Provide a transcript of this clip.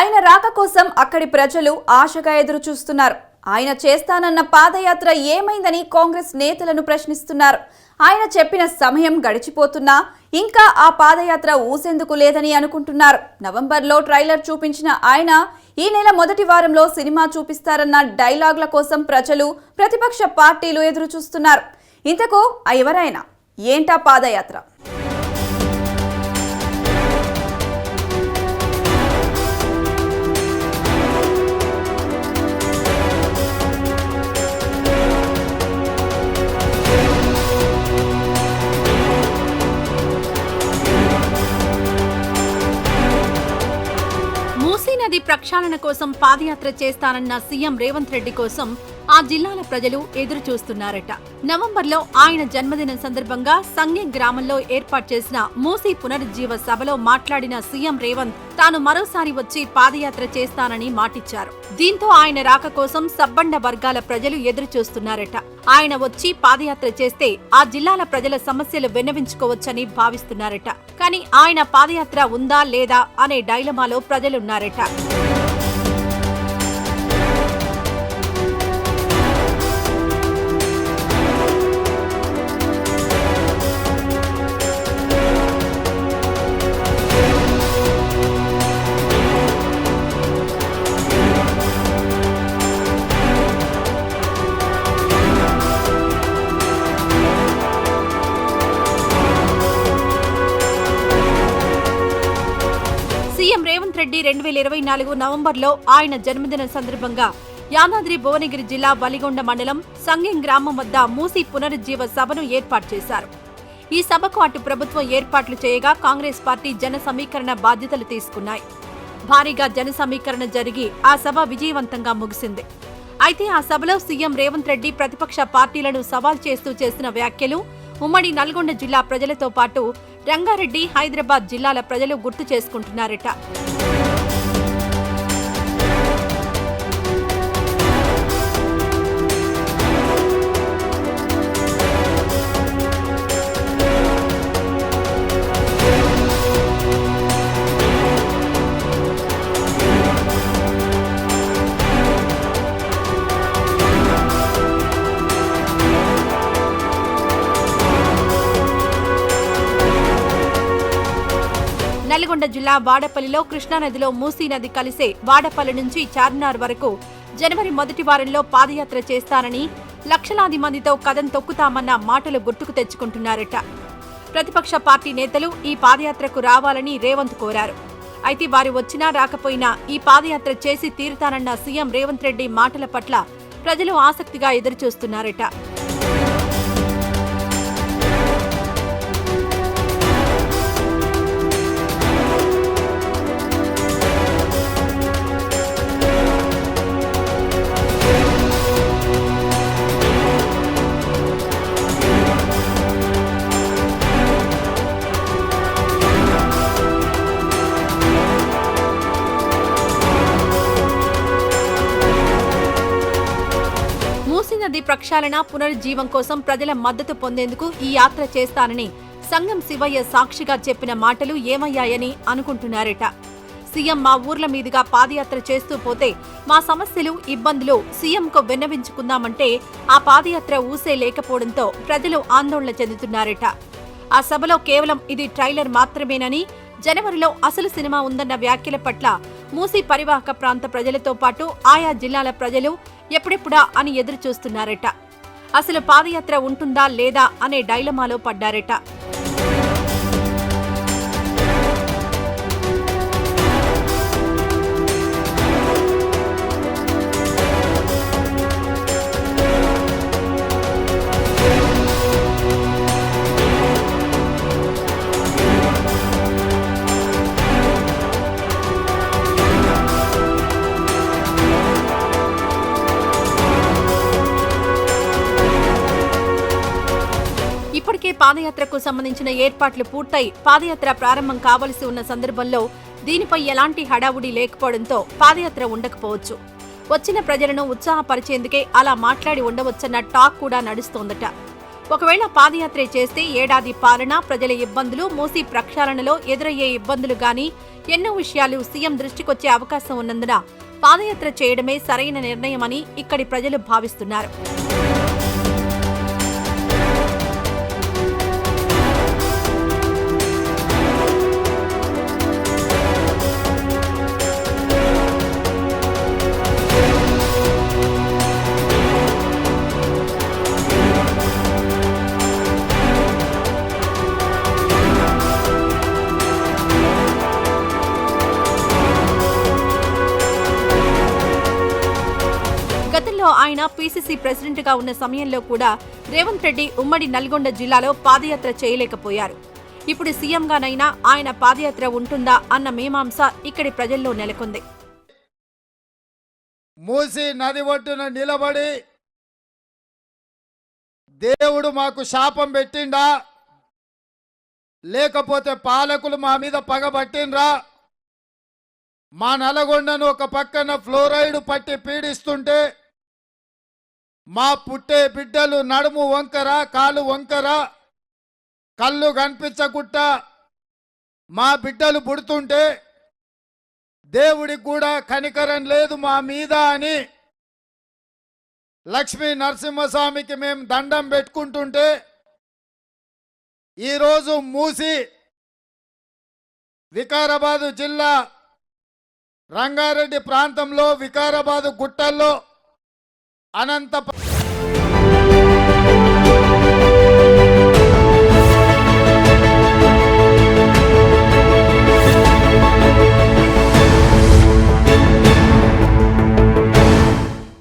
ఆయన రాక కోసం అక్కడి ప్రజలు ఆశగా ఎదురు చూస్తున్నారు. ఆయన చేస్తానన్న పాదయాత్ర ఏమైందని కాంగ్రెస్ నేతలను ప్రశ్నిస్తున్నారు. ఆయన చెప్పిన సమయం గడిచిపోతున్నా ఇంకా ఆ పాదయాత్ర ఊసేందుకు లేదని అనుకుంటున్నారు. నవంబర్లో ట్రైలర్ చూపించిన ఆయన ఈ నెల మొదటి వారంలో సినిమా చూపిస్తారన్న డైలాగుల కోసం ప్రజలు, ప్రతిపక్ష పార్టీలు ఎదురు చూస్తున్నారు. ఇంతకు ఎవరైనా ఏంటా పాదయాత్ర? మూసీ నది ప్రక్షాళన కోసం పాదయాత్ర చేస్తానన్న సీఎం రేవంత్ రెడ్డి కోసం ఆ జిల్లాల ప్రజలు ఎదురు చూస్తున్నారట. నవంబర్లో ఆయన జన్మదినం సందర్భంగా సంగెం గ్రామంలో ఏర్పాటు చేసిన మూసీ పునరుజ్జీవ సభలో మాట్లాడిన సీఎం రేవంత్ తాను మరోసారి వచ్చి పాదయాత్ర చేస్తానని మాటిచ్చారు. దీంతో ఆయన రాక కోసం సబ్బండ వర్గాల ప్రజలు ఎదురు చూస్తున్నారట. ఆయన వచ్చి పాదయాత్ర చేస్తే ఆ జిల్లాల ప్రజల సమస్యలు విన్నవించుకోవచ్చని భావిస్తున్నారట. కానీ ఆయన పాదయాత్ర ఉందా లేదా అనే డైలమాలో ప్రజలున్నారట. సీఎం రేవంత్ రెడ్డి 2024 నవంబర్లో ఆయన జన్మదినం సందర్భంగా యాదాద్రి భువనగిరి జిల్లా వలిగొండ మండలం సంగెం గ్రామం వద్ద మూసీ పునరుజ్జీవ సభను ఏర్పాటు చేశారు. ఈ సభకు అటు ప్రభుత్వం ఏర్పాట్లు చేయగా కాంగ్రెస్ పార్టీ జన సమీకరణ బాధ్యతలు తీసుకున్నాయి. భారీగా జన సమీకరణ జరిగి ఆ సభ విజయవంతంగా ముగిసింది. అయితే ఆ సభలో సీఎం రేవంత్ రెడ్డి ప్రతిపక్ష పార్టీలను సవాల్ చేస్తూ చేసిన వ్యాఖ్యలు ఉమ్మడి నల్గొండ జిల్లా ప్రజలతో పాటు రంగారెడ్డి, హైదరాబాద్ జిల్లాల ప్రజలు గుర్తు చేసుకుంటున్నారట. నల్గొండ జిల్లా వాడపల్లిలో కృష్ణానదిలో మూసీ నది కలిసే వాడపల్లి నుంచి చార్మినార్ వరకు జనవరి మొదటి వారంలో పాదయాత్ర చేస్తానని లక్షలాది మందితో కదం తొక్కుతామన్న మాటలు గుర్తుకు తెచ్చుకుంటున్నారట. ప్రతిపక్ష పార్టీ నేతలు ఈ పాదయాత్రకు రావాలని రేవంత్ కోరారు. అయితే వారు వచ్చినా రాకపోయినా ఈ పాదయాత్ర చేసి తీరుతానన్న సీఎం రేవంత్ రెడ్డి మాటల పట్ల ప్రజలు ఆసక్తిగా ఎదురుచూస్తున్నారట. మూసీ నది ప్రక్షాళన పునరుజ్జీవం కోసం ప్రజల మద్దతు పొందేందుకు ఈ యాత్ర చేస్తానని సంగం శివయ్య సాక్షిగా చెప్పిన మాటలు ఏమయ్యాయని అనుకుంటున్నారట. సీఎం మా ఊర్ల మీదుగా పాదయాత్ర చేస్తూ పోతే మా సమస్యలు, ఇబ్బందులు సీఎంకు విన్నవించుకుందామంటే ఆ పాదయాత్ర ఊసే లేకపోవడంతో ప్రజలు ఆందోళన చెందుతున్నారట. ఆ సభలో కేవలం ఇది ట్రైలర్ మాత్రమేనని, జనవరిలో అసలు సినిమా ఉందన్న వ్యాఖ్యల పట్ల మూసీ పరివాహక ప్రాంత ప్రజలతో పాటు ఆయా జిల్లాల ప్రజలు ఎప్పుడెప్పుడా అని ఎదురు చూస్తున్నారట. అసలు పాదయాత్ర ఉంటుందా లేదా అనే డైలమాలో పడ్డారట. ఇప్పటికే పాదయాత్రకు సంబంధించిన ఏర్పాట్లు పూర్తయి పాదయాత్ర ప్రారంభం కావలసి ఉన్న సందర్భంలో దీనిపై ఎలాంటి హడావుడి లేకపోవడంతో పాదయాత్ర ఉండకపోవచ్చు. వచ్చిన ప్రజలను ఉత్సాహపరిచేందుకే అలా మాట్లాడి ఉండవచ్చన్న టాక్ కూడా నడుస్తోందట. ఒకవేళ పాదయాత్ర చేస్తే ఏడాది పాలన, ప్రజల ఇబ్బందులు, మూసీ ప్రక్షాళనలో ఎదురయ్యే ఇబ్బందులు గాని ఎన్నో విషయాలు సీఎం దృష్టికొచ్చే అవకాశం ఉన్నందున పాదయాత్ర చేయడమే సరైన నిర్ణయమని ఇక్కడి ప్రజలు భావిస్తున్నారు. గతంలో ఆయన పీసీసీ ప్రెసిడెంట్ గా ఉన్న సమయంలో కూడా రేవంత్ రెడ్డి ఉమ్మడి నల్గొండ జిల్లాలో పాదయాత్ర చేయలేకపోయారు. ఇప్పుడు సీఎంగానైనా ఆయన పాదయాత్ర ఉంటుందా అన్న మీమాంస ఇక్కడి ప్రజల్లో నెలకొంది. మూసి నది ఒడ్డున నిలబడి దేవుడు మాకు శాపం పెట్టిండా, లేకపోతే పాలకులు మా మీద పగబట్టిండ్రా, మా నల్గొండను ఒక పక్కన ఫ్లోరైడ్ పట్టి పీడిస్తుంటే మా పుట్టే బిడ్డలు నడుము వంకర, కాలు వంకర, కళ్ళు కనిపించకుండా మా బిడ్డలు పుడుతుంటే దేవుడికి కూడా కనికరం లేదు మా మీద అని లక్ష్మీ నరసింహస్వామికి మేము దండం పెట్టుకుంటుంటే ఈరోజు మూసి వికారాబాదు జిల్లా రంగారెడ్డి ప్రాంతంలో వికారాబాదు గుట్టల్లో అనంత